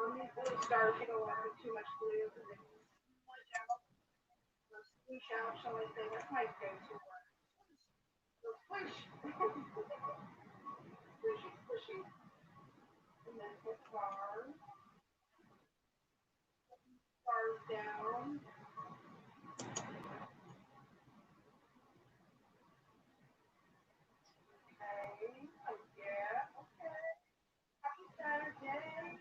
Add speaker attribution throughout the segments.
Speaker 1: On these blue stars, you don't want to put too much glue because they squish out. Those squish out, shall I say? That's my go-to word. So squish. Squishy, squishy. And then put stars. Stars down. Okay. Oh, yeah. Okay. Happy Saturday.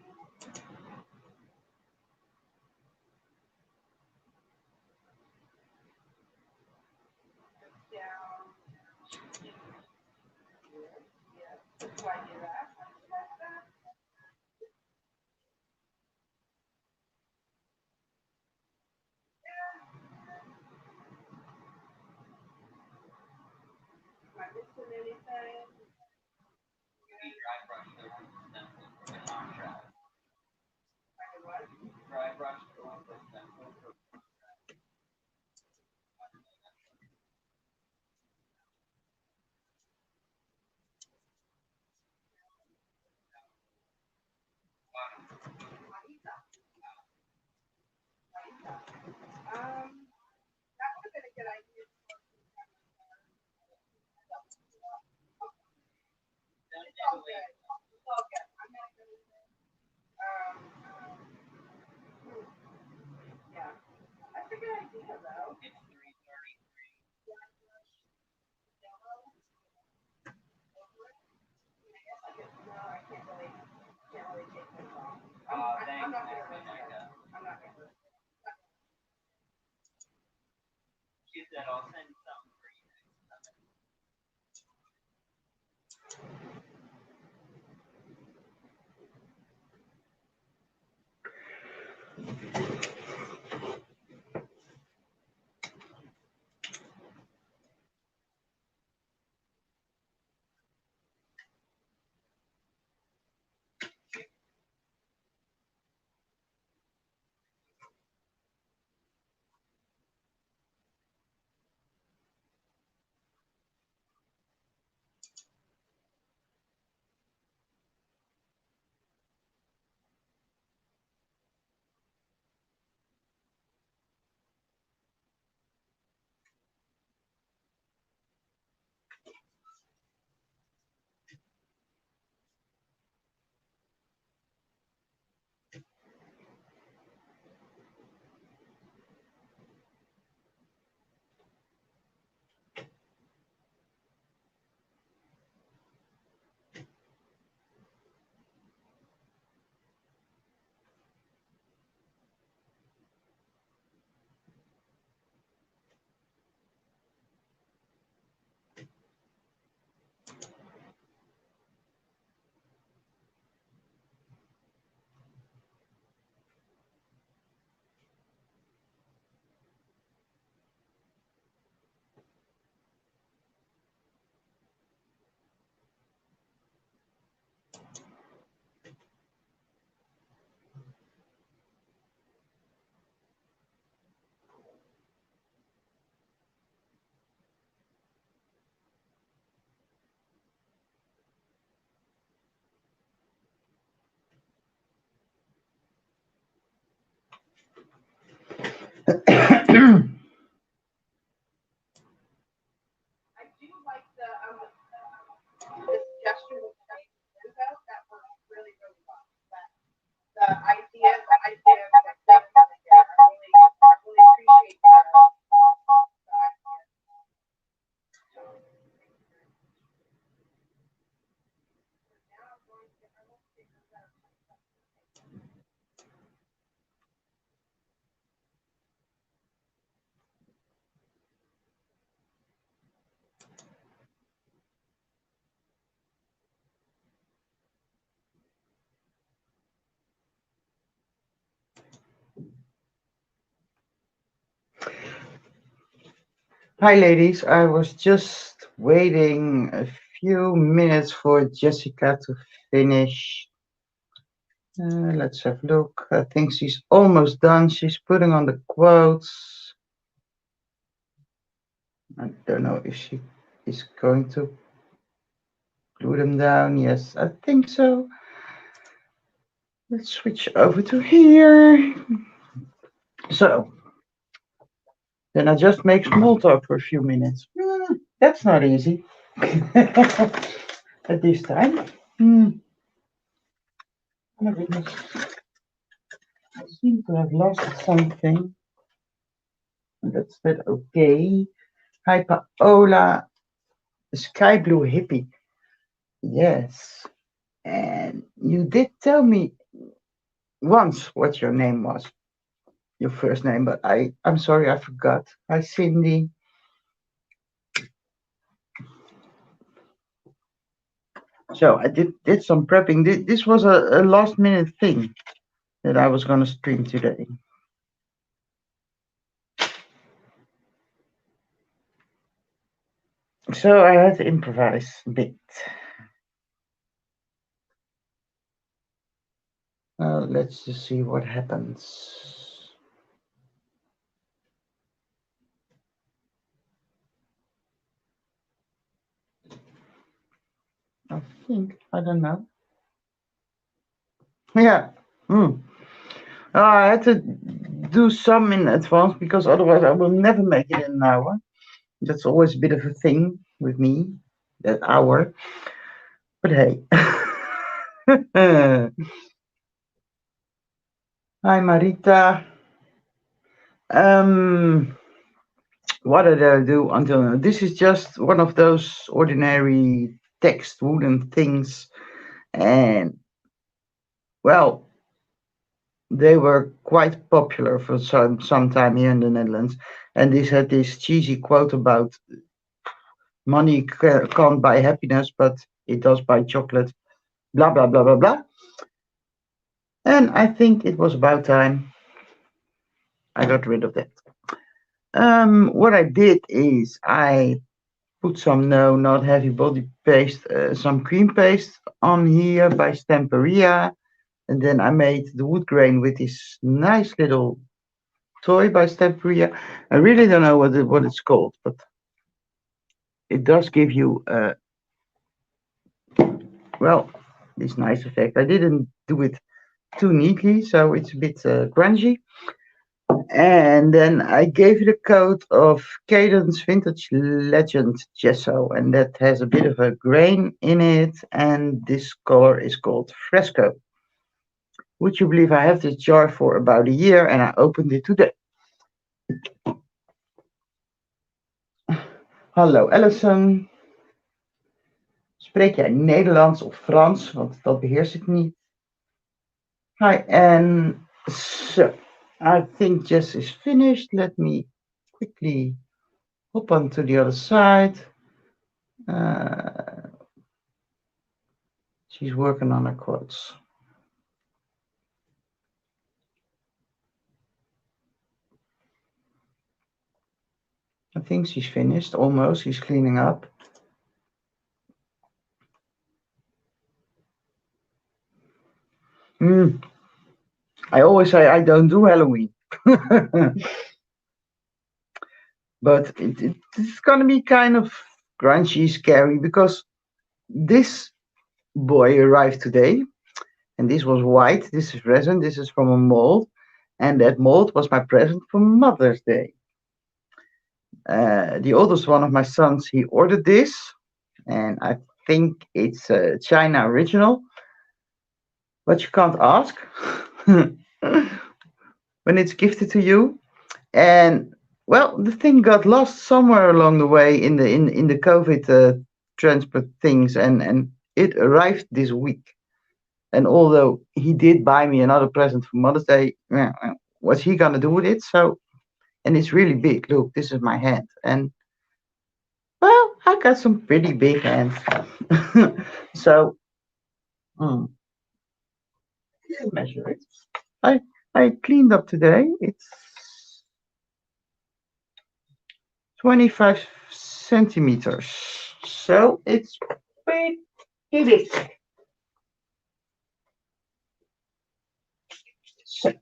Speaker 1: Down. Yes. That's why I do that. Like that. Am I missing anything?
Speaker 2: Dry brush the stencil from a contrast.
Speaker 1: What?
Speaker 2: Dry brush the stencil from
Speaker 1: That would have been a good idea. It's all good. It's all good. I'm not gonna say. Um, yeah. That's a good idea, though.
Speaker 2: it's 3:33.
Speaker 1: I guess no, I can't really take this off.
Speaker 2: Thanks,
Speaker 1: I'm not
Speaker 2: Miss
Speaker 1: gonna risk it.
Speaker 2: Nuneka.
Speaker 1: I'm not gonna risk it.
Speaker 2: She said I'll send some for you next time.
Speaker 1: I do like this gesture with the out. That works really, really well. The idea of like definitely there. I really appreciate the idea. Now I'm going to get my little stickers out.
Speaker 3: Hi, ladies. I was just waiting a few minutes for Jessica to finish. Let's have a look. I think she's almost done. She's putting on the quotes. I don't know if she is going to glue them down. Yes, I think so. Let's switch over to here. So, then I just make small talk for a few minutes. That's not easy. At this time. Oh my goodness. I seem to have lost something. That's that okay. Hi Paola, Sky Blue Hippie. Yes. And you did tell me once what your name was. Your first name, but I'm sorry I forgot. Hi Cindy. So I did some prepping. This was a last minute thing that I was gonna stream today. So I had to improvise a bit. Let's just see what happens. I think, I don't know. Yeah. I had to do some in advance because otherwise I will never make it in an hour. That's always a bit of a thing with me, that hour. But hey. Hi Marita. What did I do until now? This is just one of those ordinary text wooden things, and well, they were quite popular for some time here in the Netherlands. And this had this cheesy quote about money can't buy happiness, but it does buy chocolate. Blah blah blah blah blah. And I think it was about time I got rid of that. What I did is I put some no, not heavy body paste, some cream paste on here by Stamperia, and then I made the wood grain with this nice little toy by Stamperia. I really don't know what it's called, but it does give you well, this nice effect. I didn't do it too neatly, so it's a bit grungy. And then I gave it a coat of Cadence Vintage Legend Gesso, and that has a bit of a grain in it, and this color is called Fresco. Would you believe I have this jar for about a year, and I opened it today. Hallo Alison. Spreek jij Nederlands of Frans? Want dat beheers ik niet. Hi, and so I think Jess is finished. Let me quickly hop on to the other side. She's working on her quotes. I think she's finished, almost. She's cleaning up. I always say I don't do Halloween. But it's going to be kind of grungy, scary, because this boy arrived today, and this was white. This is resin. This is from a mold, and that mold was my present for Mother's Day. The oldest one of my sons, he ordered this, and I think it's a China original, but you can't ask when it's gifted to you. And well, the thing got lost somewhere along the way in the COVID transport things, and it arrived this week. And although he did buy me another present for Mother's Day, what's he gonna do with it? So, and it's really big. Look, this is my hand, and well, I got some pretty big hands. So, measure it. I cleaned up today. It's 25 centimeters. So it's pretty big. So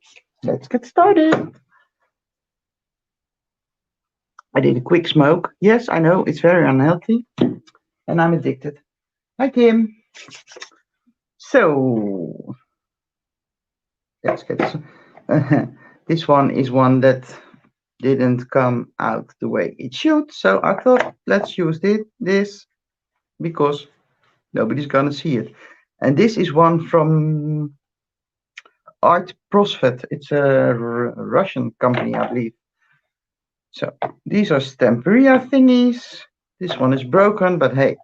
Speaker 3: let's get started. I did a quick smoke. Yes, I know it's very unhealthy, and I'm addicted. Hi, Kim. So Let's get this. This one is one that didn't come out the way it should, so I thought let's use this because nobody's gonna see it. And this is one from Art Prosvet. It's a Russian company, I believe. So these are Stamperia thingies. This one is broken, but hey,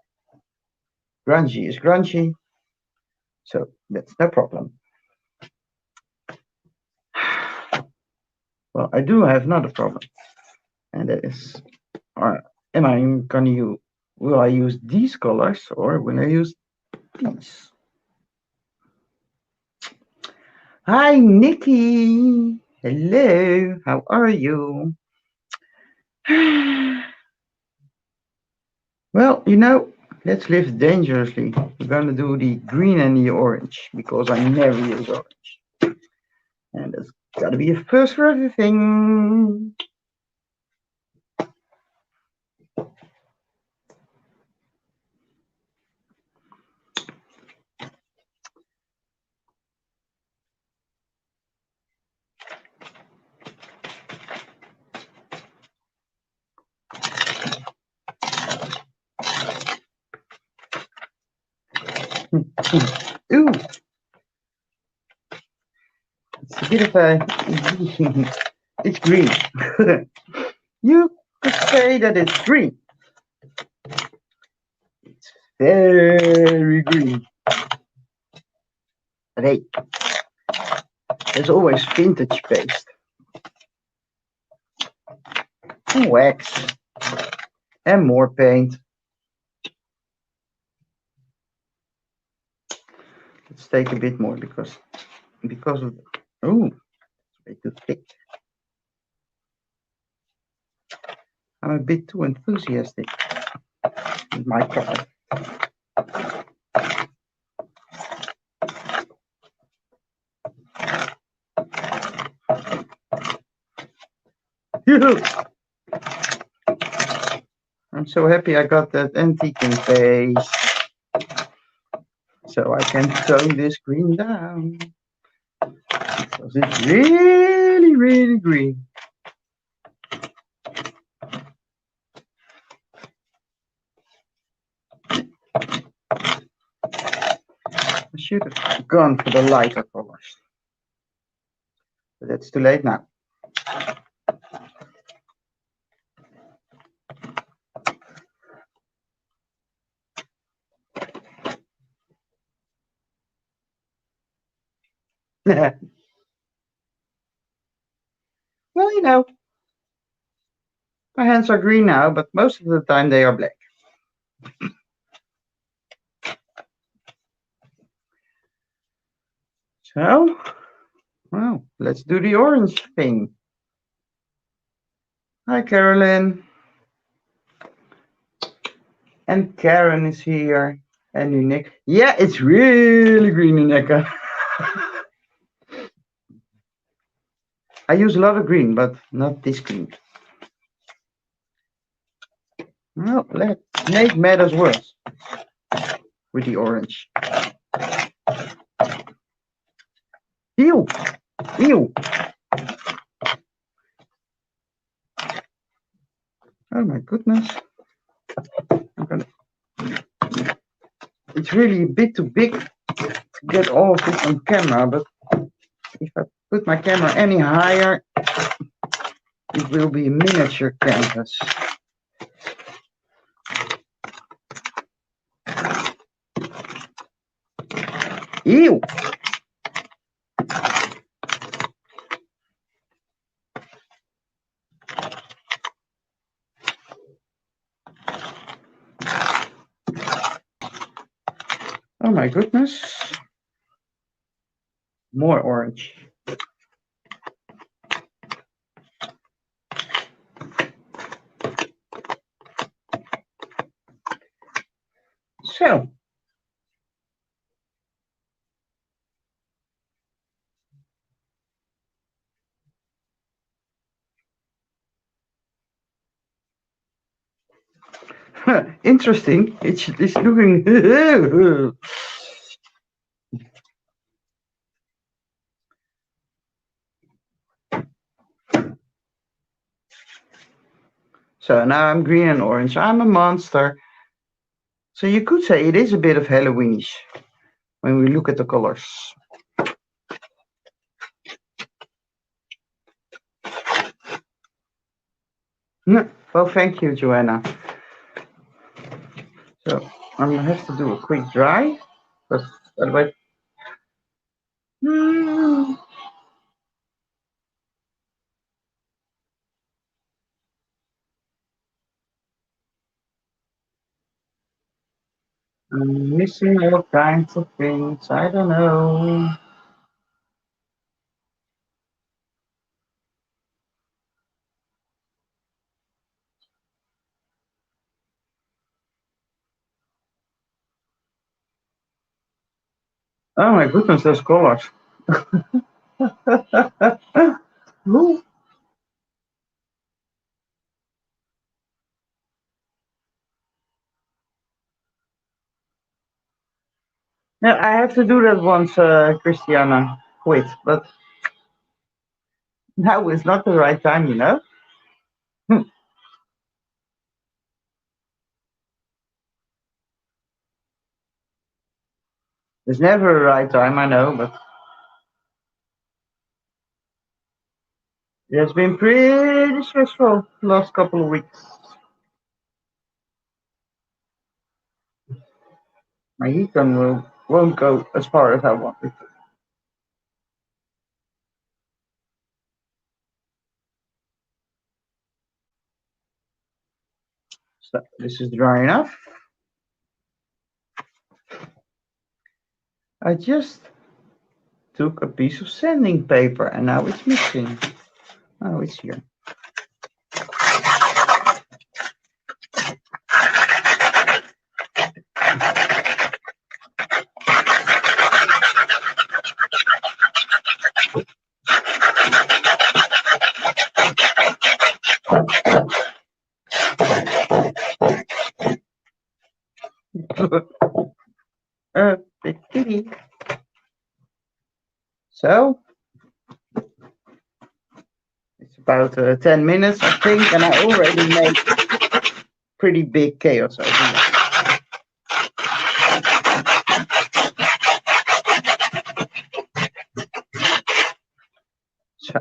Speaker 3: grungy is grungy, so that's no problem. Well, I do have another problem, and that is, am I gonna use? Will I use these colors or will I use these? Hi, Nikki. Hello. How are you? Well, let's live dangerously. We're gonna do the green and the orange because I never use orange. And there's gotta be a first for everything. Ooh. It's a bit of a... it's green. You could say that it's green. It's very green. But hey, there's always vintage paste. And wax. And more paint. Let's take a bit more because of... Oh, it's way too thick. I'm a bit too enthusiastic with my color. I'm so happy I got that antiquing paste, so I can tone this green down because it's really, really green. I should have gone for the lighter colors, but it's too late now. Well, my hands are green now, but most of the time they are black. So, well, let's do the orange thing. Hi, Carolyn. And Karen is here. And Nuneka. Yeah, it's really green, Nuneka. I use a lot of green, but not this green. Well, let's make matters worse with the orange. Ew! Ew! Oh my goodness. It's really a bit too big to get all of it on camera, but if I put my camera any higher, it will be a miniature canvas. Ew! Oh my goodness. More orange. So. Interesting. It's looking... So now I'm green and orange. I'm a monster. So you could say it is a bit of Halloweenish when we look at the colors. Well, thank you, Joanna. So I'm gonna have to do a quick dry, but otherwise. I'm missing all kinds of things. I don't know. Oh my goodness, those colors. Ooh. Yeah, I have to do that once, Christiana. Wait, but now is not the right time, you know? There's never a right time, I know, but it has been pretty stressful the last couple of weeks. My heat gun won't go as far as I want it. So this is dry enough. I just took a piece of sanding paper and now it's missing. Oh, it's here. Big kitty. So it's about 10 minutes, I think, and I already made pretty big chaos over here. So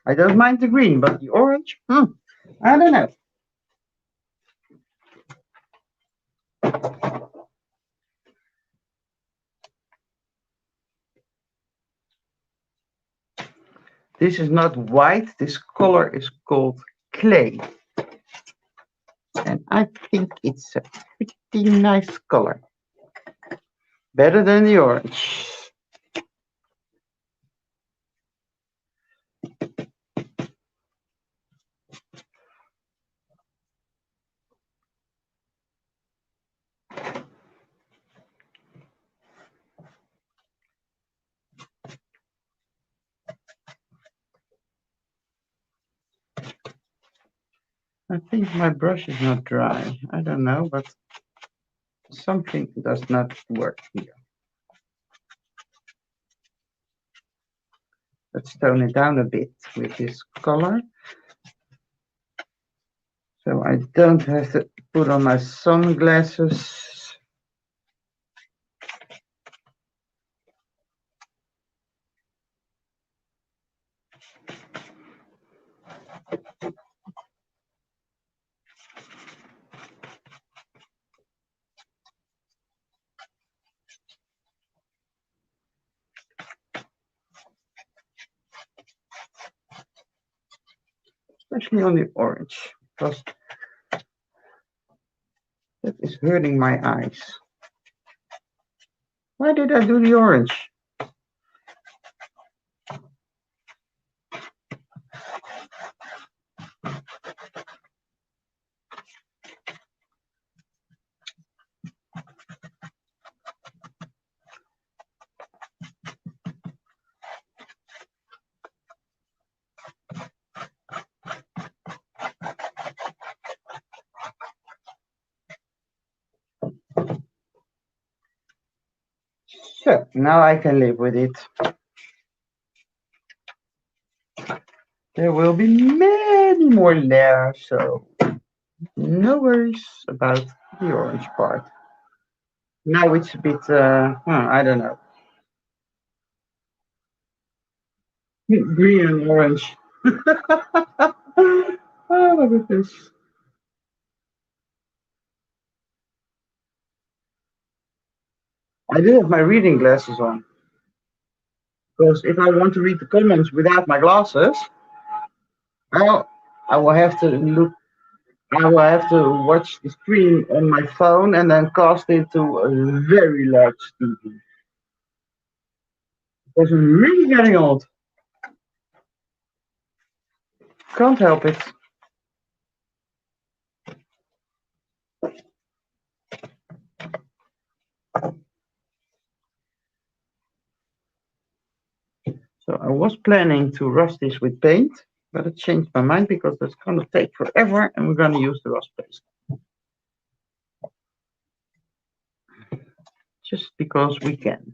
Speaker 3: I don't mind the green, but the orange, I don't know. This is not white, this color is called clay. And I think it's a pretty nice color. Better than the orange. I think my brush is not dry. I don't know, but something does not work here. Let's tone it down a bit with this color. So I don't have to put on my sunglasses. Especially on the orange, because that is hurting my eyes. Why did I do the orange? So now I can live with it. There will be many more layers, so no worries about the orange part. Now it's a bit, I don't know, green and orange. Oh, look at this. I do have my reading glasses on. Because if I want to read the comments without my glasses, well, I will have to look. I will have to watch the screen on my phone and then cast it to a very large TV. Because I'm really getting old. Can't help it. So I was planning to rust this with paint, but I changed my mind because that's going to take forever and we're going to use the rust paste. Just because we can.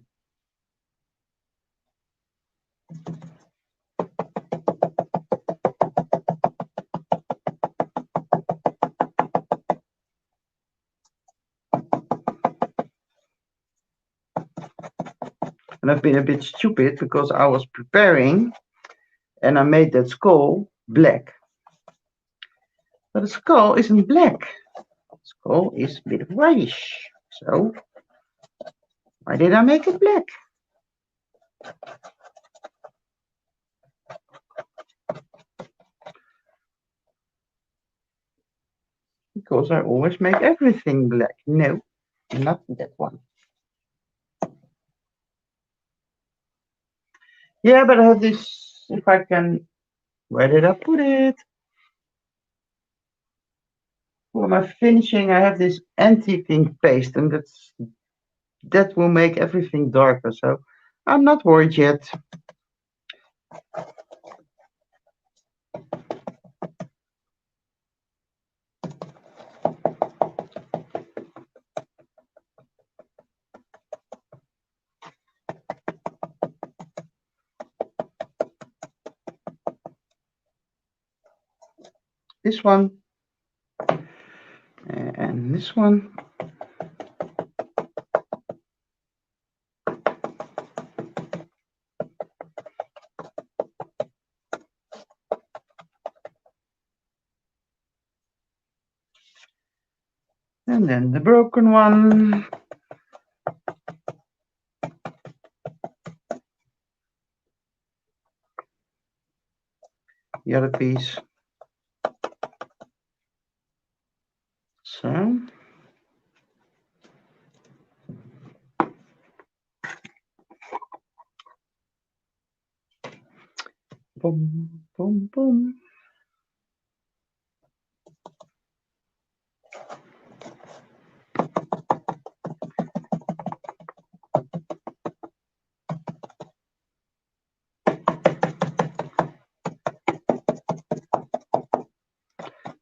Speaker 3: And I've been a bit stupid because I was preparing and I made that skull black. But the skull isn't black. The skull is a bit whitish. So why did I make it black? Because I always make everything black. No, not that one. Yeah, but I have this, if I can, where did I put it? For my finishing, I have this anti-ink paste, and that will make everything darker. So I'm not worried yet. This one and this one. And then the broken one. The other piece. So. Boom, boom, boom.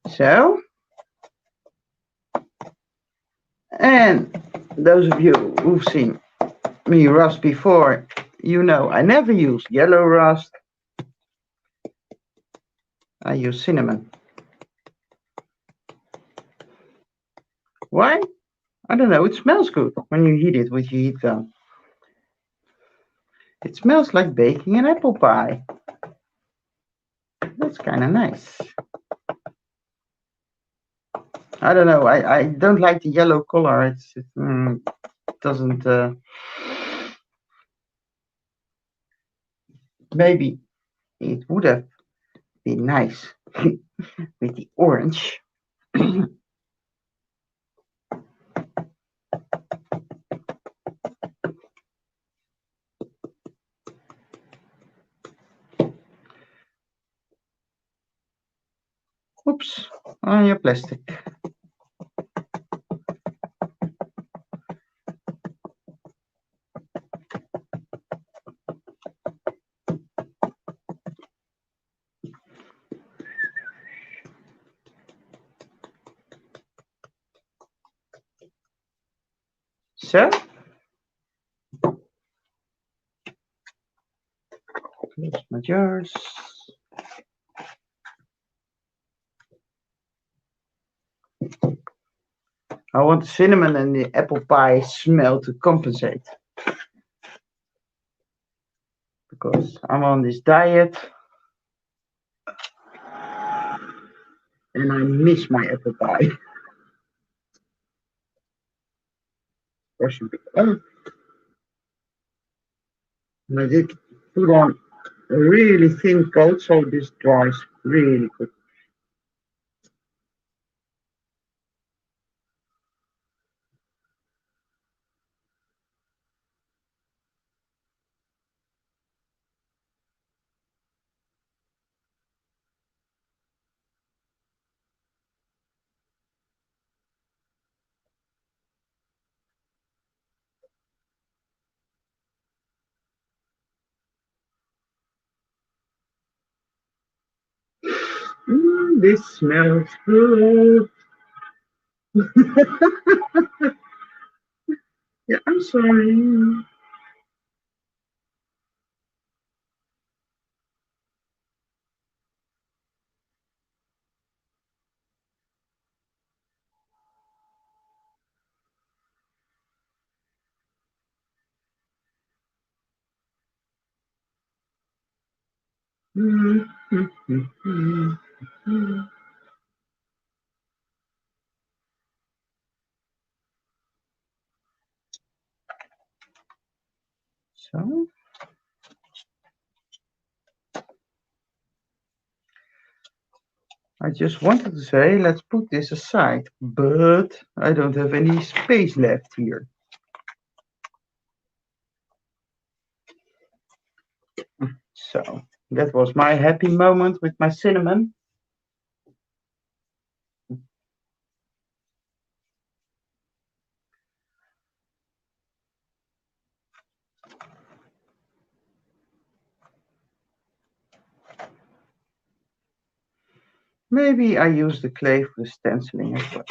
Speaker 3: So, and those of you who've seen me rust before, you know I never use yellow rust. I use cinnamon. Why? I don't know. It smells good when you heat it with your heat gun. It smells like baking an apple pie. That's kind of nice. I don't know. I don't like the yellow color. It doesn't. Maybe it would have been nice with the orange. Oops, on your plastic. So, not yours. I want the cinnamon and the apple pie smell to compensate. Because I'm on this diet. And I miss my apple pie. And I did put on a really thin coat, so this dries really quick. This smells good. Yeah, I'm sorry. So I just wanted to say, let's put this aside, but I don't have any space left here. So that was my happy moment with my cinnamon. Maybe I use the clay for the stenciling as well.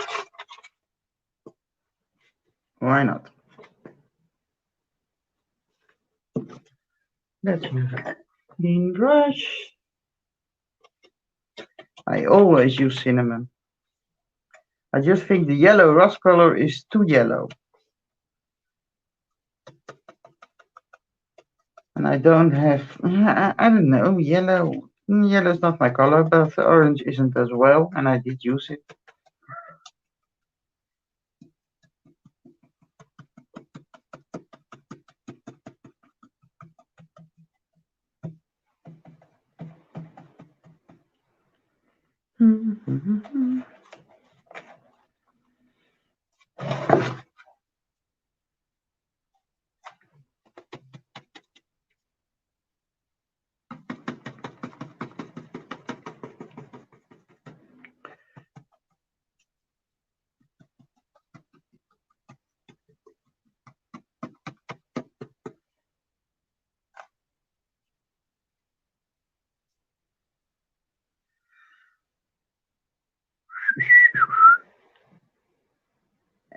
Speaker 3: Why not? Let's use a clean brush. I always use cinnamon. I just think the yellow rust color is too yellow. And I don't have, I don't know, yellow. Yellow is not my color, but orange isn't as well, and I did use it.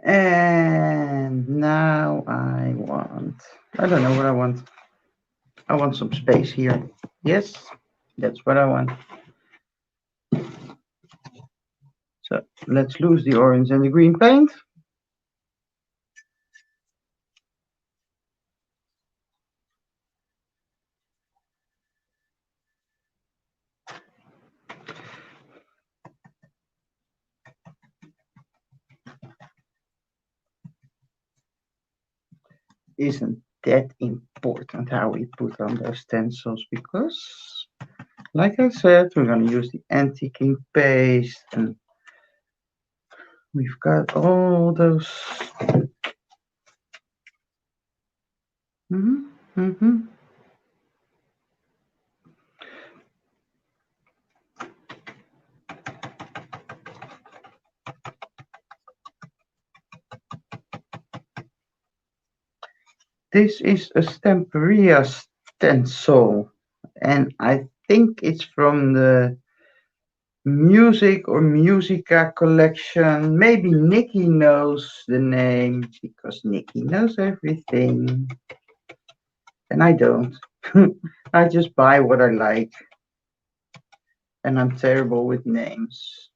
Speaker 3: And now I don't know what I want. I want some space here. Yes, that's what I want. So let's lose the orange and the green paint. Isn't that important how we put on those stencils, because like I said, we're going to use the antiquing paste, and we've got all those. This is a Stamperia stencil, and I think it's from the Music or Musica collection. Maybe Nikki knows the name, because Nikki knows everything, and I don't. I just buy what I like, and I'm terrible with names.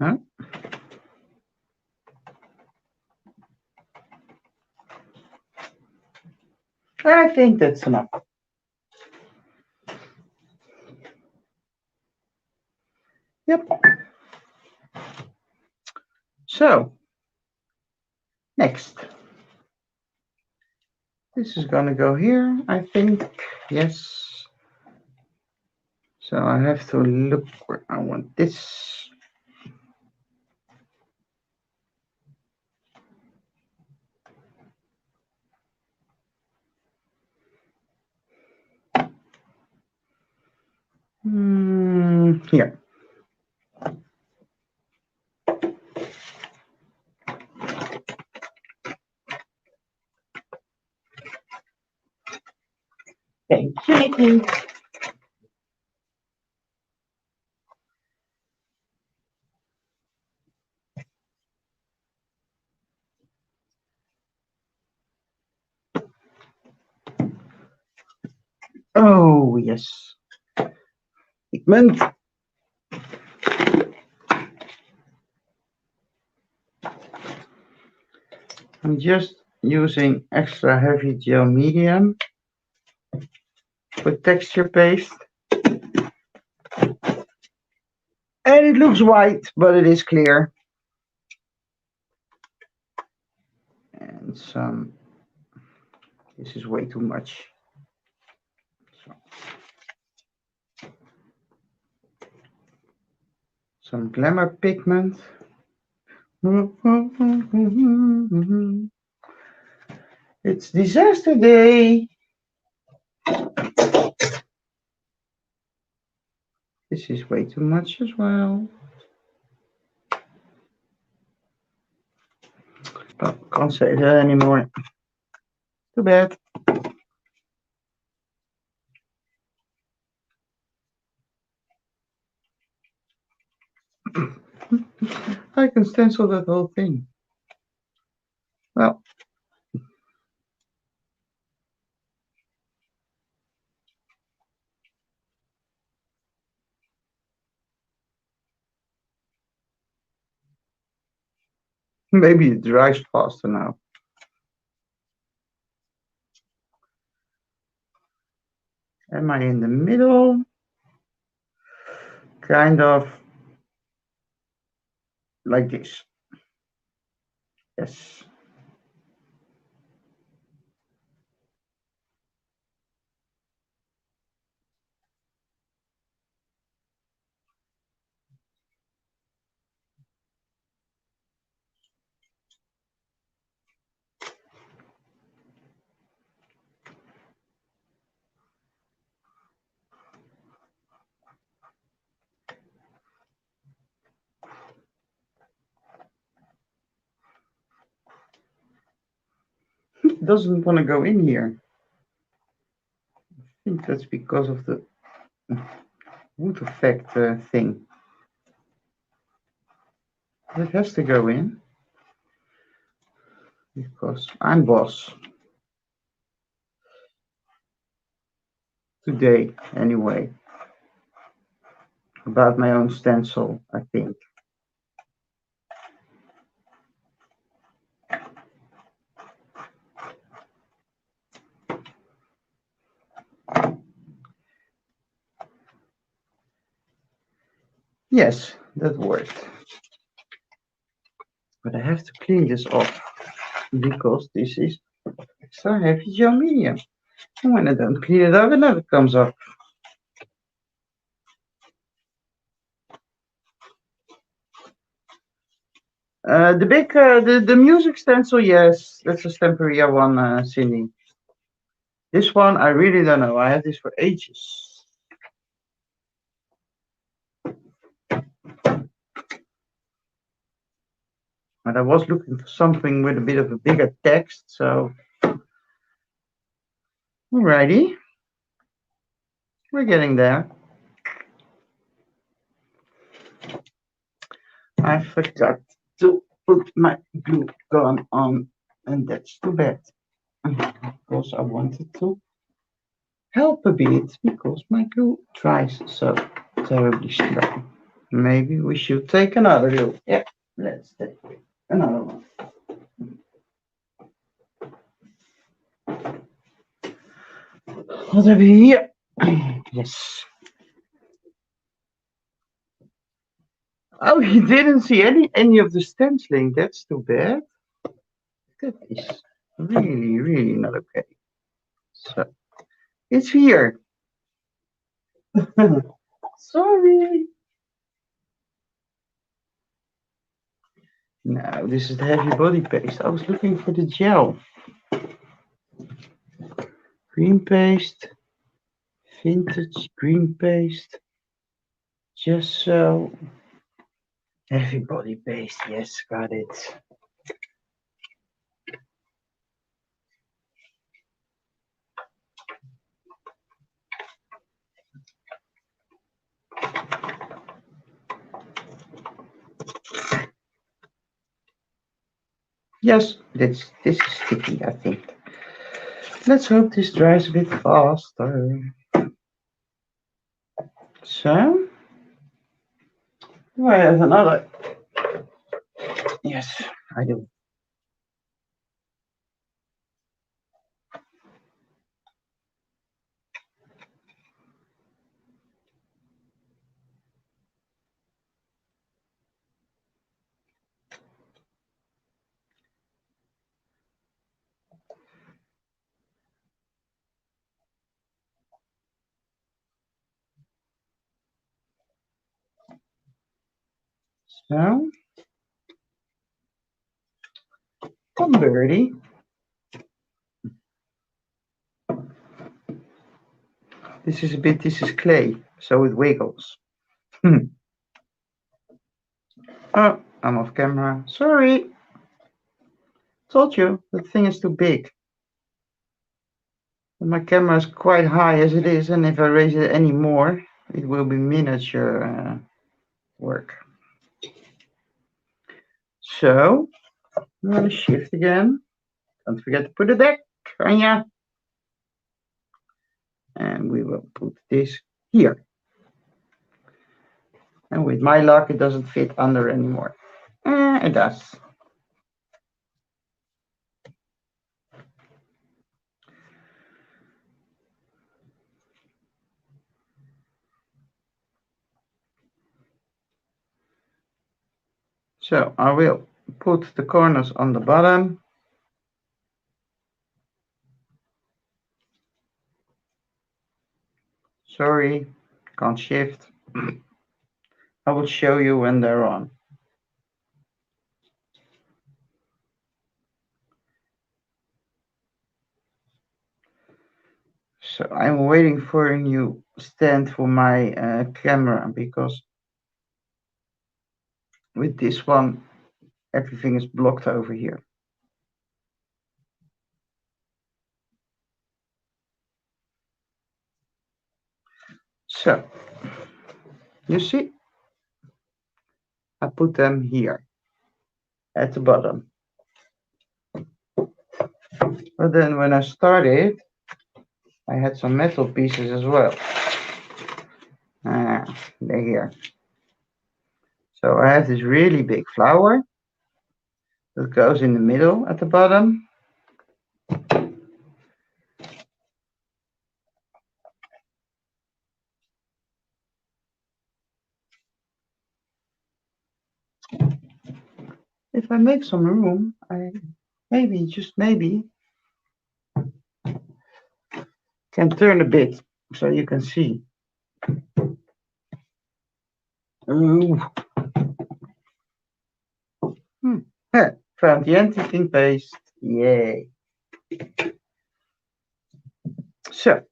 Speaker 3: Huh? I think that's enough. Yep. So, next. This is gonna go here, I think. Yes. So I have to look where I want this. Here. Thank you, Nikki. Oh, yes. Pigment. I'm just using extra heavy gel medium with texture paste. And it looks white, but it is clear. And this is way too much. So, some glamour pigment. It's disaster day. This is way too much as well. Oh, can't say that anymore. Too bad. I can stencil that whole thing. Well, maybe it dries faster now. Am I in the middle? Kind of like this. Yes. It doesn't want to go in here. I think that's because of the wood effect thing. It has to go in because I'm boss today anyway. About my own stencil, I think. Yes, that worked. But I have to clean this off because this is extra heavy gel medium. And when I don't clean it up, another comes up. The music stencil, yes, that's a Stemperia one, Cindy. This one, I really don't know. I had this for ages. And I was looking for something with a bit of a bigger text, so. Alrighty. We're getting there. I forgot to put my glue gun on, and that's too bad. Because I wanted to help a bit because my glue dries so terribly slow. Maybe we should take another glue. Yeah, let's take another one. What have we here? Yes. Oh, you didn't see any of the stenciling. That's too bad. That is really not okay. So it's here. Sorry. No, this is the heavy body paste. I was looking for the gel. Green paste. Vintage green paste. Just so. Heavy body paste. Yes, got it. Yes, this is sticky, I think. Let's hope this dries a bit faster. So, do I have another? Yes, I do. So, come birdie. This is clay, so it wiggles. Oh, I'm off camera. Sorry. Told you, the thing is too big. My camera is quite high as it is, and if I raise it any more, it will be miniature work. So, I'm going to shift again. Don't forget to put a deck, Anja. And we will put this here. And with my luck, it doesn't fit under anymore. It does. So I will put the corners on the bottom. Sorry, can't shift. I will show you when they're on. So I'm waiting for a new stand for my camera because with this one, everything is blocked over here. So, you see, I put them here at the bottom. But then when I started, I had some metal pieces as well. They're here. So I have this really big flower that goes in the middle at the bottom. If I make some room, I maybe, just maybe, can turn a bit so you can see. Ooh. Found the anti-thing paste. Yay. So,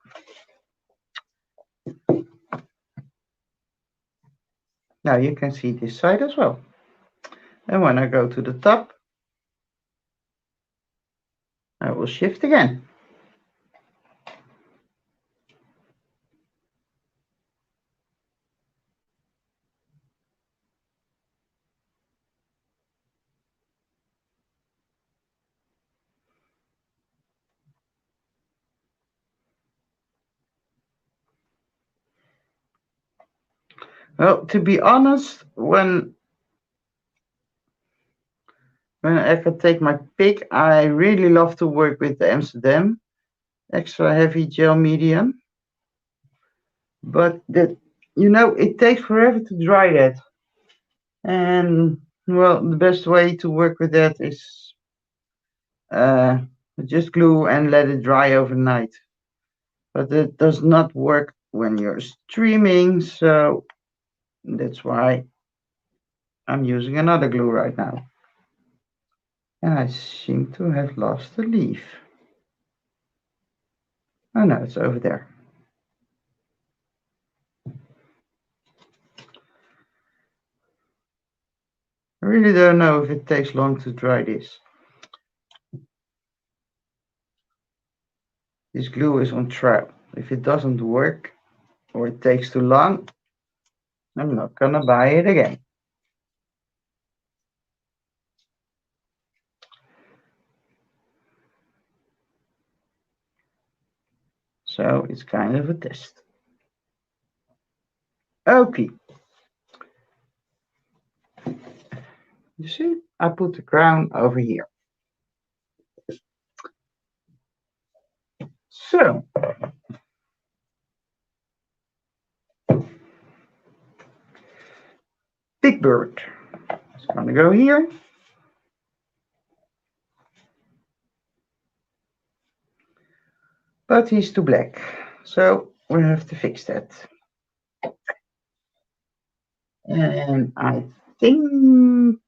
Speaker 3: now you can see this side as well. And when I go to the top, I will shift again. Well, to be honest, when I can take my pick, I really love to work with the Amsterdam extra heavy gel medium, but that it takes forever to dry that, and well, the best way to work with that is uh, just glue and let it dry overnight. But it does not work when you're streaming, so that's why I'm using another glue right now. And I seem to have lost the leaf. Oh no, it's over there. I really don't know if it takes long to dry this. This glue is on trial. If it doesn't work or it takes too long, I'm not gonna buy it again. So it's kind of a test. Okay. You see, I put the crown over here. So, Big Bird is gonna go here. But he's too black. So we have to fix that. And I think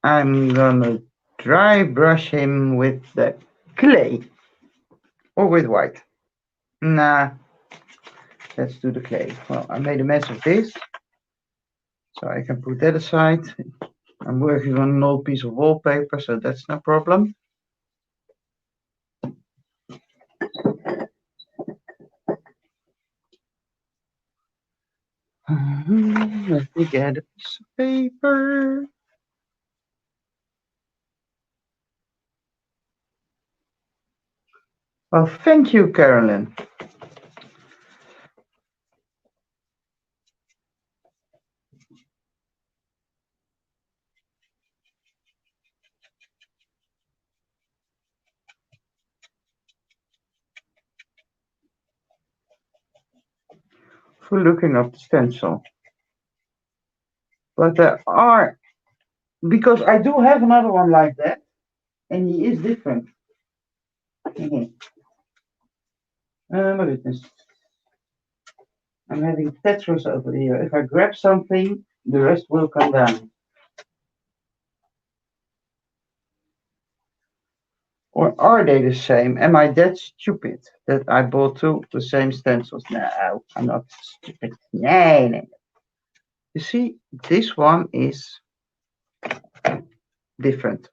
Speaker 3: I'm gonna dry brush him with the clay or with white. Nah, let's do the clay. Well, I made a mess of this, so I can put that aside. I'm working on an old piece of wallpaper, so that's no problem. Let me get a piece of paper. Well, thank you, Carolyn. For looking up the stencil. But there are, because I do have another one like that, and he is different. My goodness. I'm having Tetris over here. If I grab something, the rest will come down. Or are they the same? Am I that stupid that I bought two the same stencils? No, I'm not stupid. No. You see, this one is different.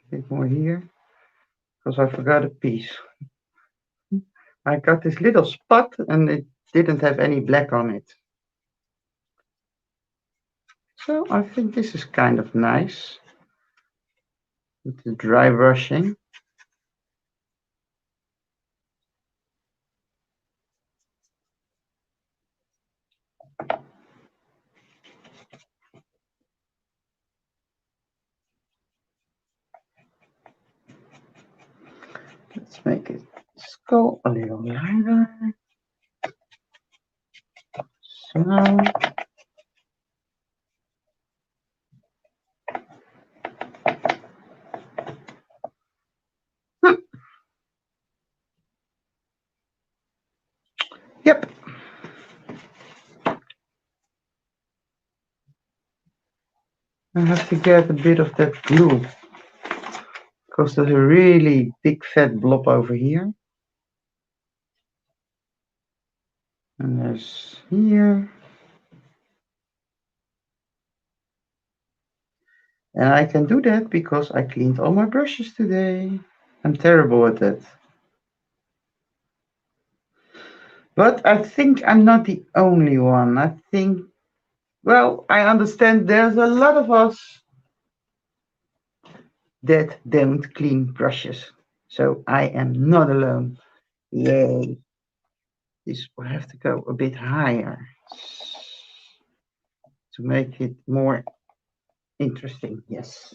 Speaker 3: A bit more here, because I forgot a piece. I got this little spot and it didn't have any black on it. So I think this is kind of nice with the dry brushing. Let's make it skull a little lighter. So. Yep. I have to get a bit of that glue because there's a really big fat blob over here. And there's here. And I can do that because I cleaned all my brushes today. I'm terrible at that. But I think I'm not the only one. I think, well, I understand there's a lot of us that don't clean brushes. So I am not alone. Yay. This will have to go a bit higher to make it more interesting. Yes.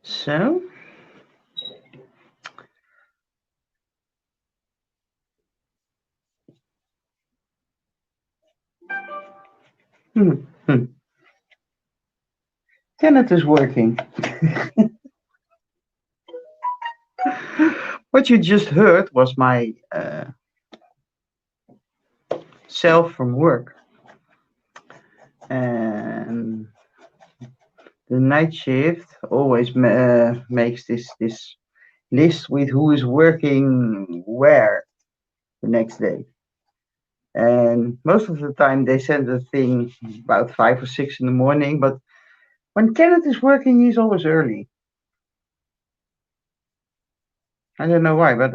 Speaker 3: So, hmm, hmm. Kenneth is working. What you just heard was my self from work. And the night shift always makes this list with who is working where the next day. And most of the time they send the thing about 5 or 6 in the morning. But when Kenneth is working, he's always early. I don't know why, but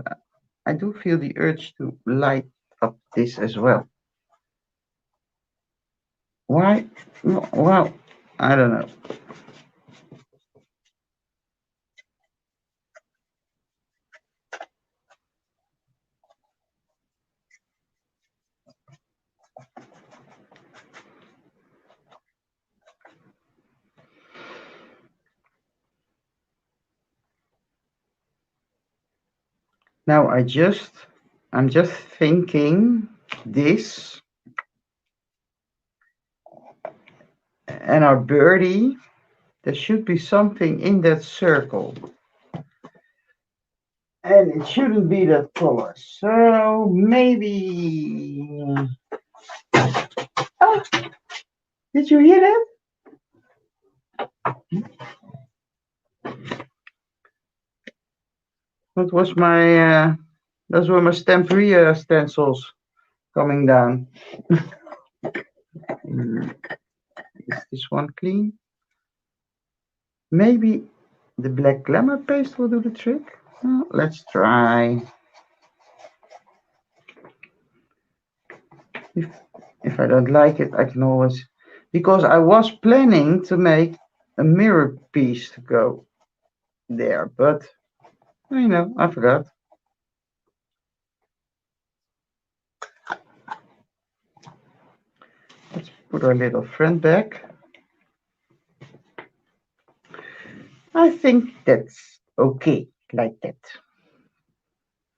Speaker 3: I do feel the urge to light up this as well. Why? Well, I don't know. Now I'm just thinking this and our birdie, there should be something in that circle. And it shouldn't be that color. So maybe. Oh, did you hear that? That was my. Those were my Stamperia stencils coming down. Is this one clean? Maybe the black glamour paste will do the trick. Well, let's try. If I don't like it, I can always, because I was planning to make a mirror piece to go there, but I forgot. Let's put our little friend back. I think that's okay like that.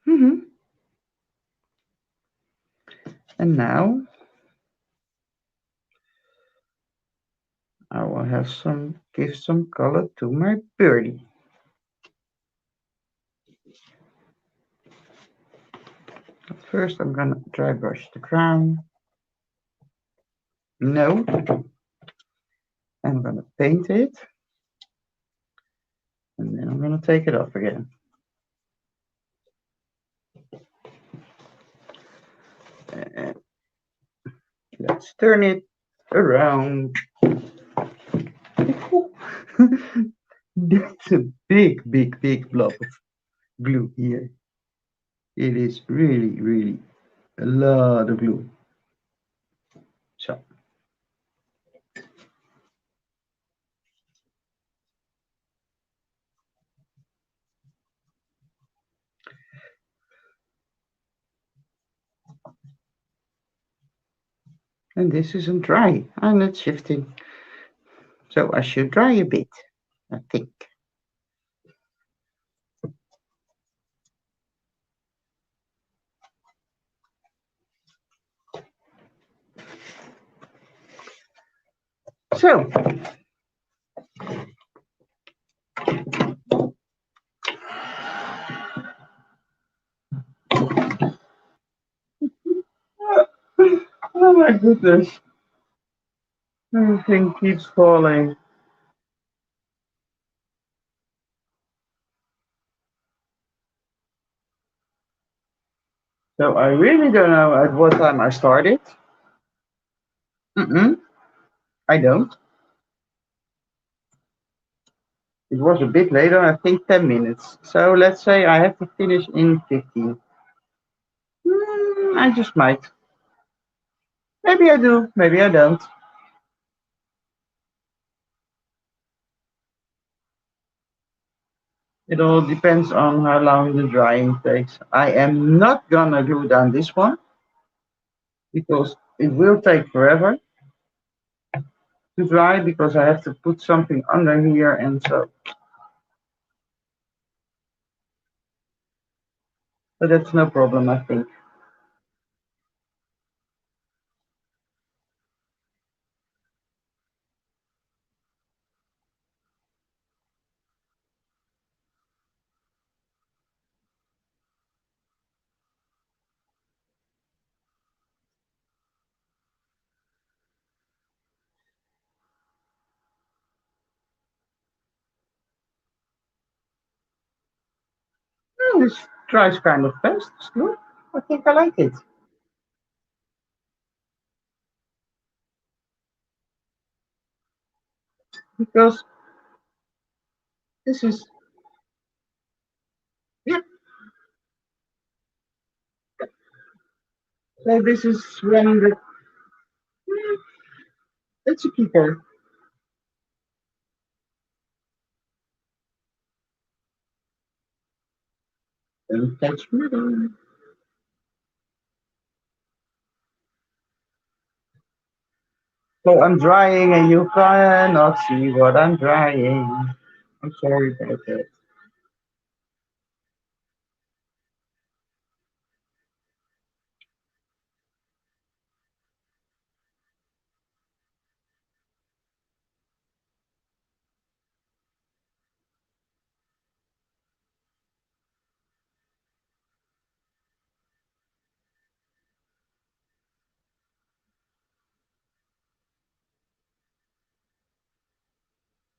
Speaker 3: And now I will give some color to my birdie. First, I'm gonna dry brush the crown. No, I'm gonna paint it, and then I'm gonna take it off again. And let's turn it around. That's a big, big, big blob of glue here. It is really, really a lot of glue. So. And this isn't dry, and it's shifting. So I should dry a bit, I think. So, my goodness. Everything keeps falling. So I really don't know at what time I started. Mm-mm, I don't. It was a bit later, I think 10 minutes. So let's say I have to finish in 15. I just might. Maybe I do, maybe I don't. It all depends on how long the drying takes. I am not gonna glue down this one because it will take forever to dry because I have to put something under here and so. But that's no problem, I think. This dries kind of fast. It's good. I think I like it. Because this is, yeah, so this is when the, it's a keeper. Don't touch me. So I'm drying and you cannot see what I'm drying. I'm sorry about that.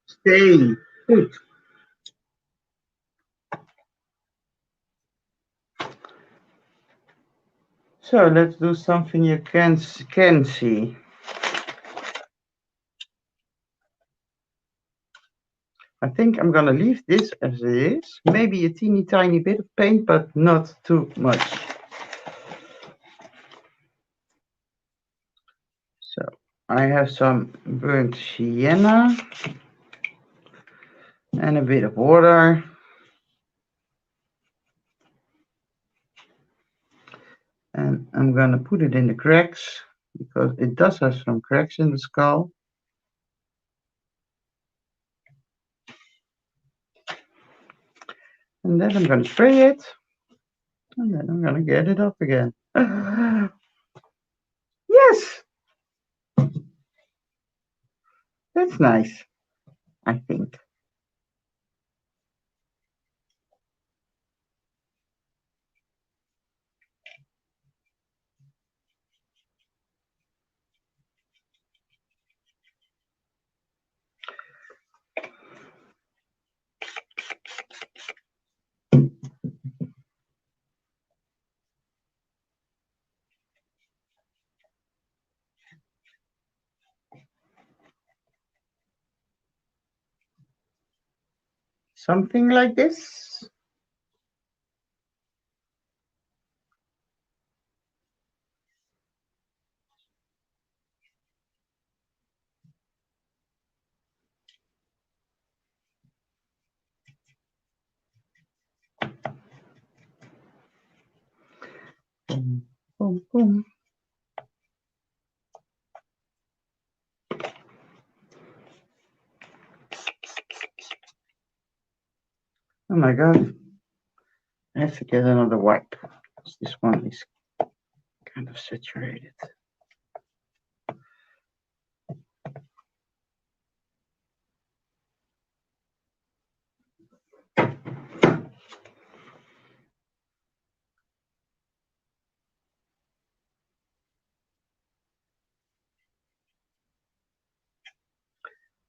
Speaker 3: Stay put. So let's do something you can see. I think I'm gonna leave this as it is. Maybe a teeny tiny bit of paint, but not too much. So I have some burnt sienna and a bit of water. And I'm gonna put it in the cracks because it does have some cracks in the skull. And then I'm gonna spray it. And then I'm gonna get it up again. Yes, that's nice, I think. Something like this. Boom, boom, boom. Oh my god. I have to get another wipe. This one is kind of saturated.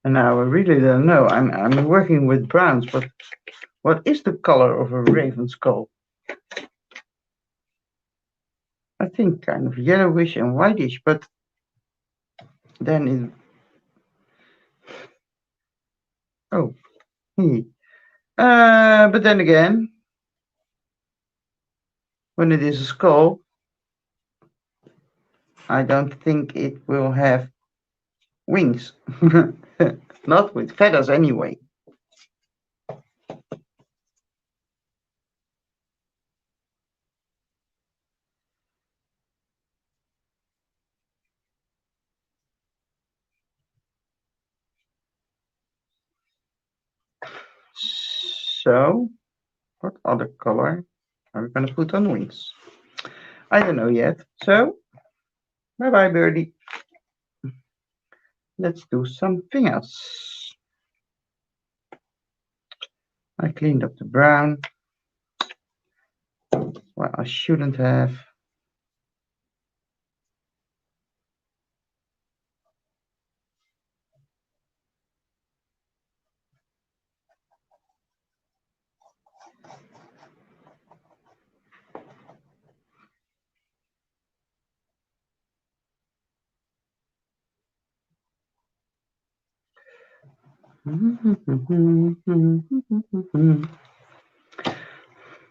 Speaker 3: And now I really don't know. I'm working with browns, but what is the color of a raven skull? I think kind of yellowish and whitish, but then it... Oh, but then again, when it is a skull, I don't think it will have wings. Not with feathers anyway. So, what other color are we going to put on wings? I don't know yet. So, bye-bye, birdie. Let's do something else. I cleaned up the brown. Well, I shouldn't have.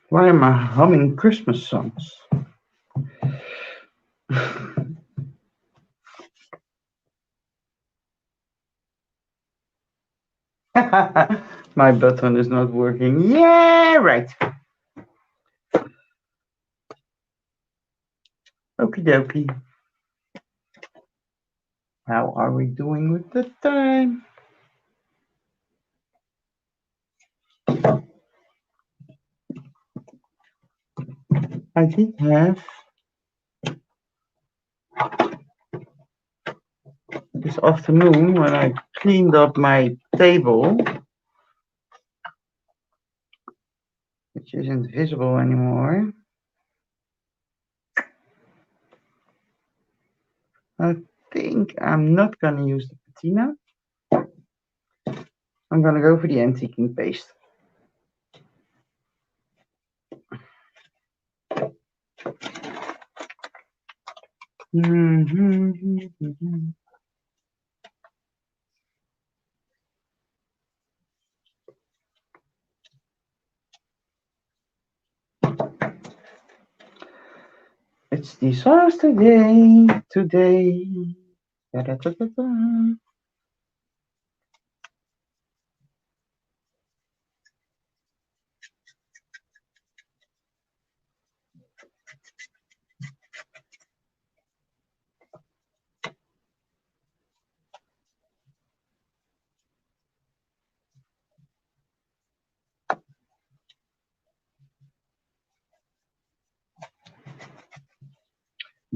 Speaker 3: Why am I humming Christmas songs? My button is not working. Yeah, right. Okie dokie. How are we doing with the time? I did have this afternoon when I cleaned up my table, which isn't visible anymore. I think I'm not going to use the patina. I'm going to go for the antiquing paste. It's disaster day today. Da, da, da, da, da.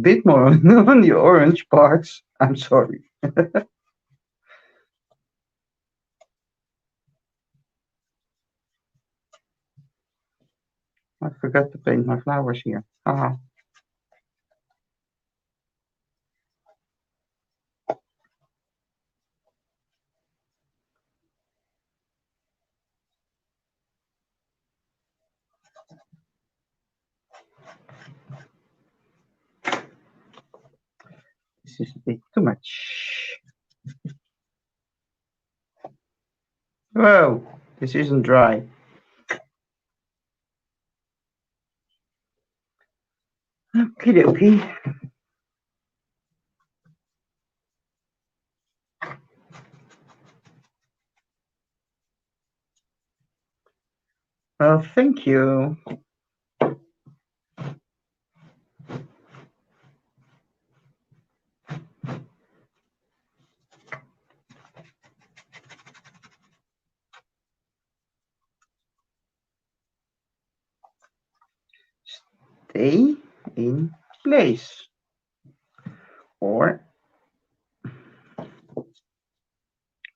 Speaker 3: Bit more on the orange parts. I'm sorry. I forgot to paint my flowers here. Ah. This is a bit too much. Whoa, this isn't dry. Okie dokie. Well, thank you. Stay in place. Or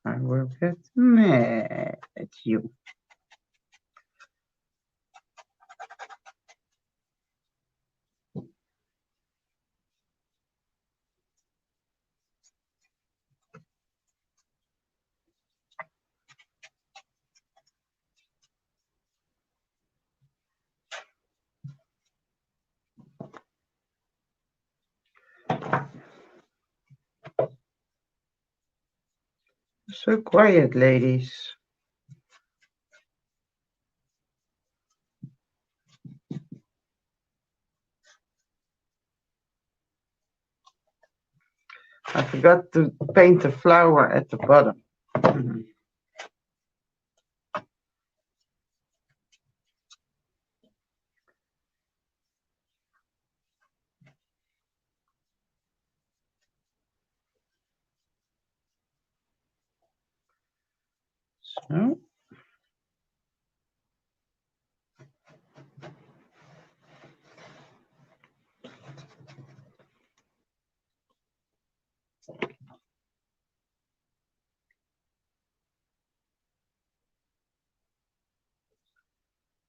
Speaker 3: I will get mad at you. So quiet, ladies. I forgot to paint the flower at the bottom. So.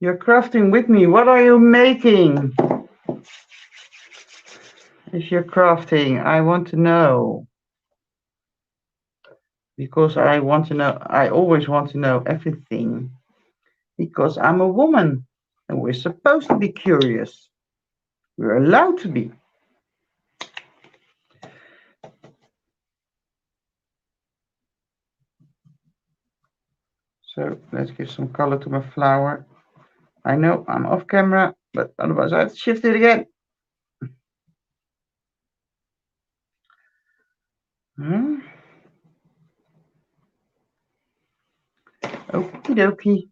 Speaker 3: You're crafting with me. What are you making? If you're crafting, I want to know. Because I want to know, I always want to know everything. Because I'm a woman and we're supposed to be curious. We're allowed to be. So let's give some color to my flower. I know I'm off camera, but otherwise I have to shift it again. Okie dokie.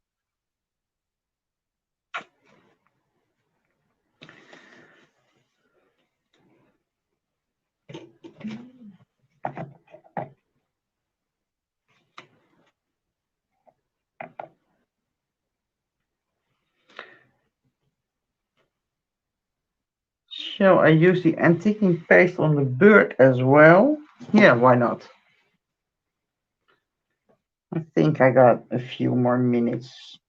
Speaker 3: Shall I use the antiquing paste on the bird as well? Yeah, why not? I think I got a few more minutes.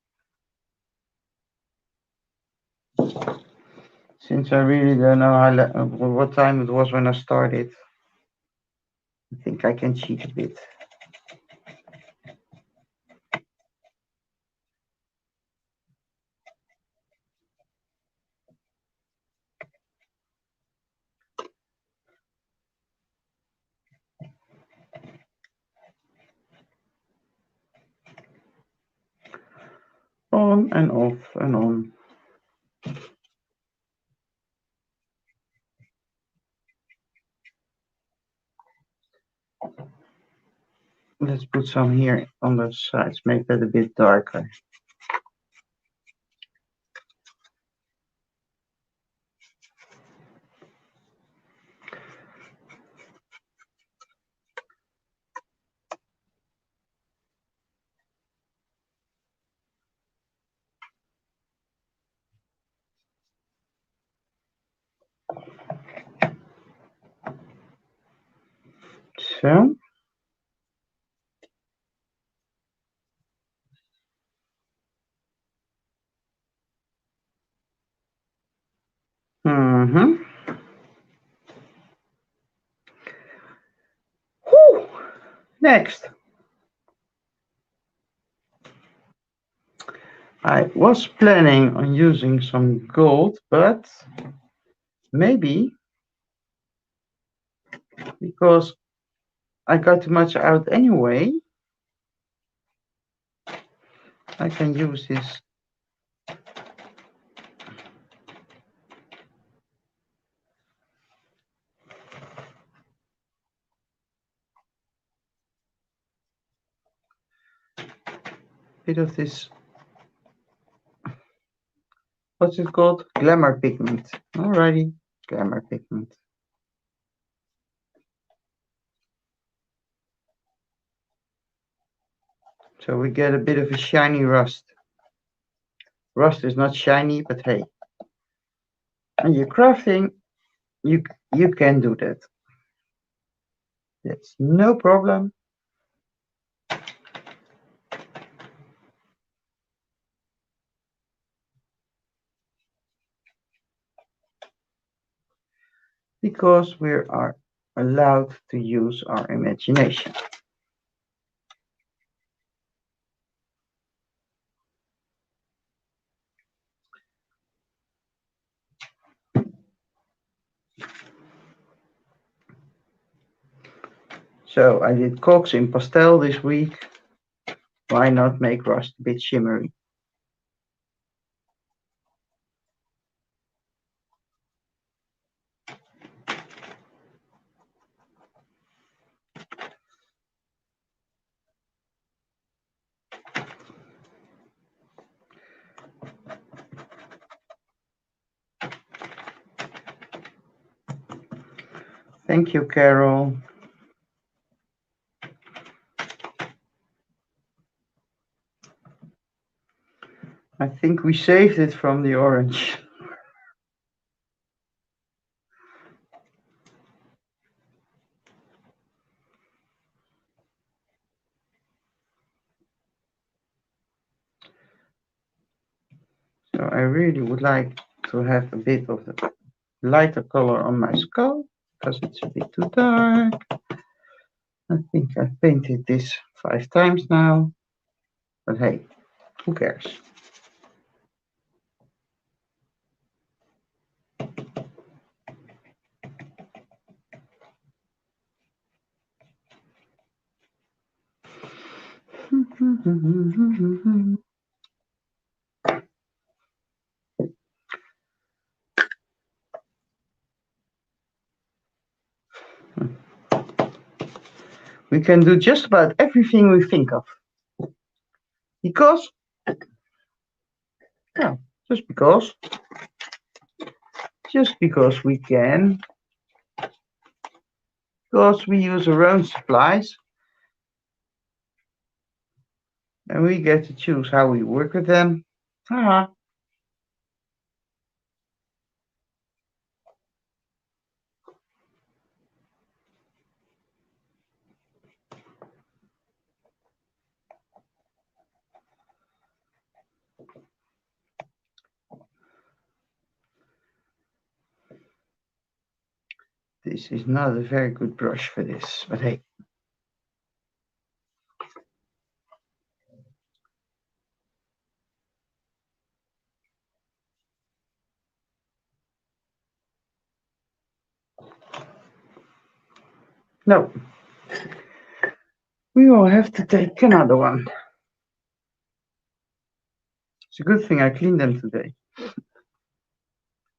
Speaker 3: Since I really don't know what time it was when I started. I think I can cheat a bit. On and off and on. Let's put some here on the sides, make that a bit darker. So. Mm-hmm. Whew. Next. I was planning on using some gold, but maybe because I got too much out anyway, I can use this bit of this, what's it called? Glamour pigment. Alrighty, glamour pigment. So we get a bit of a shiny rust. Rust is not shiny, but hey. And you're crafting, you can do that. That's no problem. Because we are allowed to use our imagination. So I did cogs in pastel this week. Why not make rust a bit shimmery? Thank you, Carol. I think we saved it from the orange. So I really would like to have a bit of the lighter color on my skull because it's a bit too dark. I think I've painted this 5 times now, but hey, who cares? We can do just about everything we think of. Because, yeah, just because we can, because we use our own supplies, and we get to choose how we work with them. Ah, this is not a very good brush for this, but hey. No, we will have to take another one. It's a good thing I cleaned them today.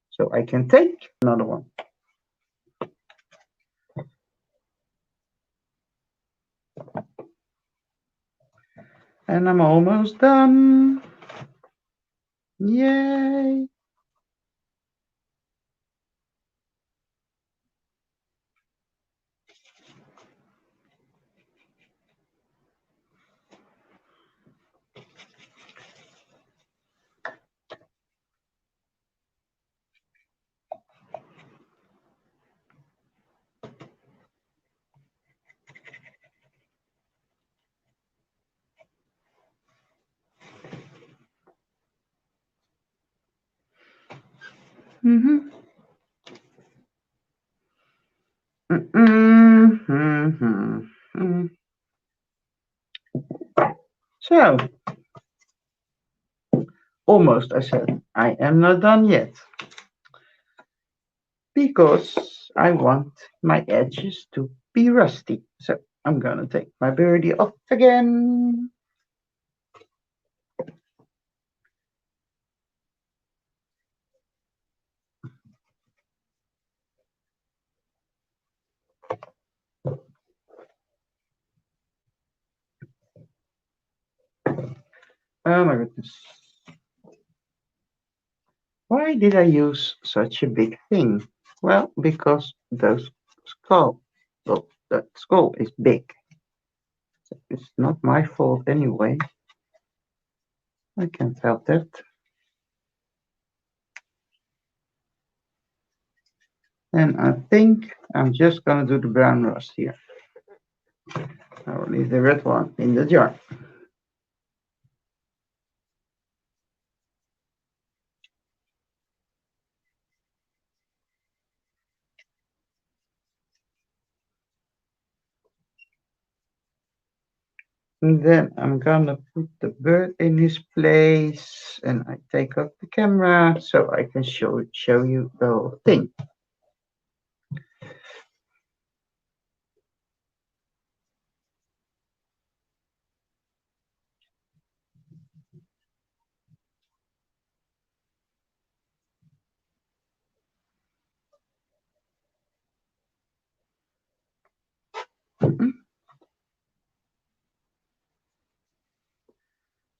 Speaker 3: So I can take another one. And I'm almost done. Yay. Mm-hmm. Mm-hmm. So, almost I said, I am not done yet. Because I want my edges to be rusty. So I'm gonna take my birdie off again. Oh my goodness. Why did I use such a big thing? Well, because that skull is big. It's not my fault anyway. I can't help that. And I think I'm just gonna do the brown rust here. I will leave the red one in the jar. And then I'm gonna put the bird in his place, and I take up the camera so I can show you the whole thing.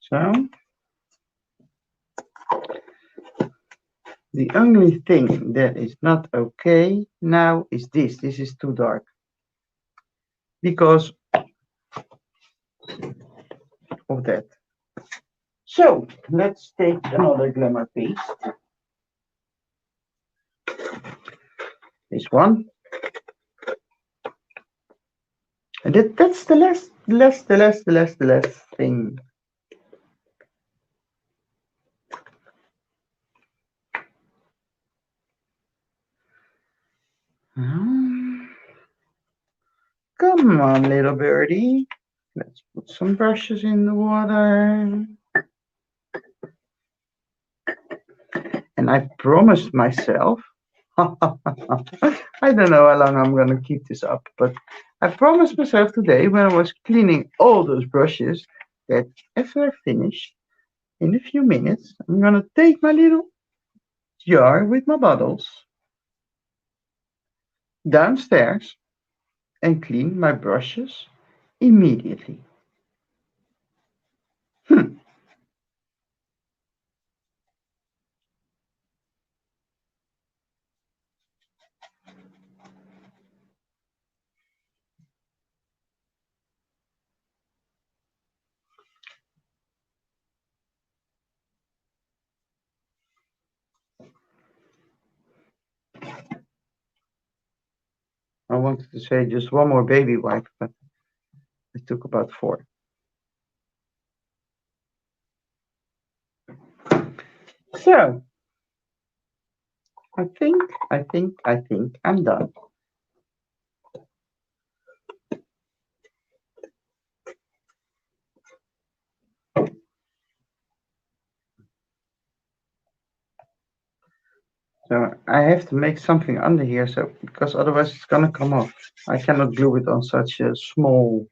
Speaker 3: So the only thing that is not okay now is this. This is too dark because of that. So let's take another glamour piece. This one. And that's the last thing. Come on, little birdie. Let's put some brushes in the water. And I promised myself, I don't know how long I'm going to keep this up, but I promised myself today when I was cleaning all those brushes that after I finish, in a few minutes, I'm going to take my little jar with my bottles downstairs and clean my brushes immediately. I wanted to say just one more baby wipe, but it took about 4. So, I think I'm done. So I have to make something under here, so because otherwise it's gonna come off. I cannot glue it on such a small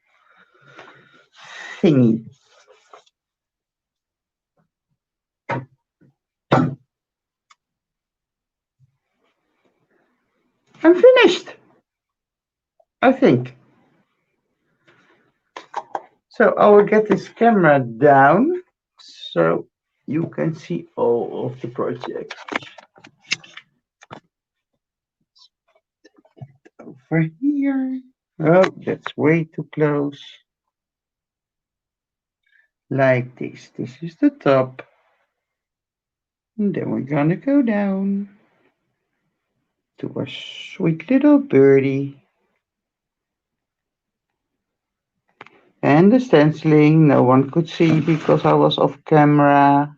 Speaker 3: thingy. I'm finished, I think. So I will get this camera down so you can see all of the project. Over here. Oh, that's way too close. Like this. This is the top. And then we're gonna go down to our sweet little birdie. And the stenciling no one could see because I was off camera.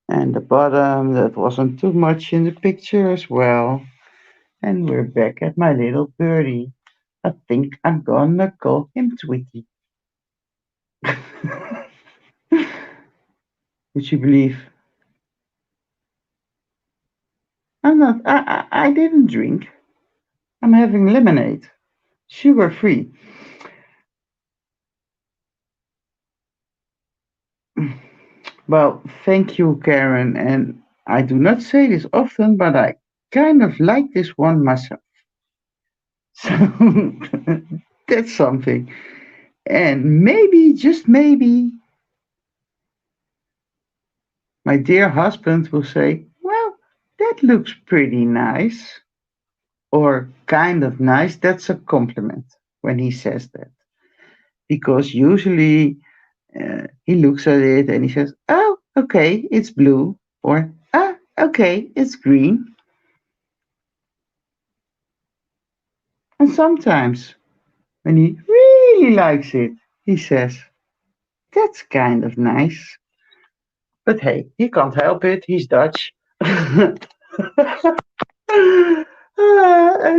Speaker 3: And the bottom, that wasn't too much in the picture as well. And we're back at my little birdie. I think I'm gonna call him Tweety. Would you believe? I'm not, I didn't drink. I'm having lemonade. Sugar free. Well, thank you, Karen. And I do not say this often, but I kind of like this one myself. So that's something. And maybe, just maybe, my dear husband will say, well, that looks pretty nice. Or kind of nice. That's a compliment when he says that. Because usually he looks at it and he says, oh, okay, it's blue. Or, ah, okay, it's green. And sometimes when he really likes it, he says, that's kind of nice. But hey, he can't help it. He's Dutch. And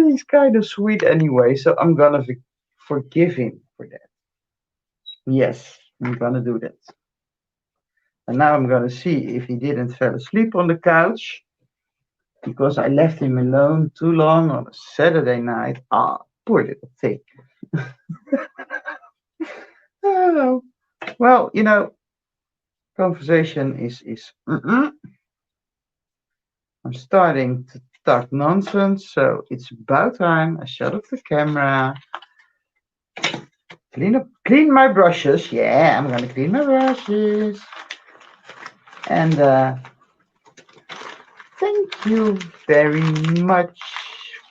Speaker 3: he's kind of sweet anyway, so I'm gonna forgive him for that. Yes, I'm gonna do that. And now I'm gonna see if he didn't fall asleep on the couch because I left him alone too long on a Saturday night. Ah, poor little thing. Oh, well, conversation is. I'm starting to talk nonsense, so it's about time I shut off the camera clean my brushes. Yeah, I'm gonna clean my brushes. And thank you very much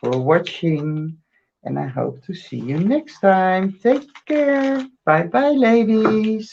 Speaker 3: for watching. And I hope to see you next time. Take care. Bye bye, ladies.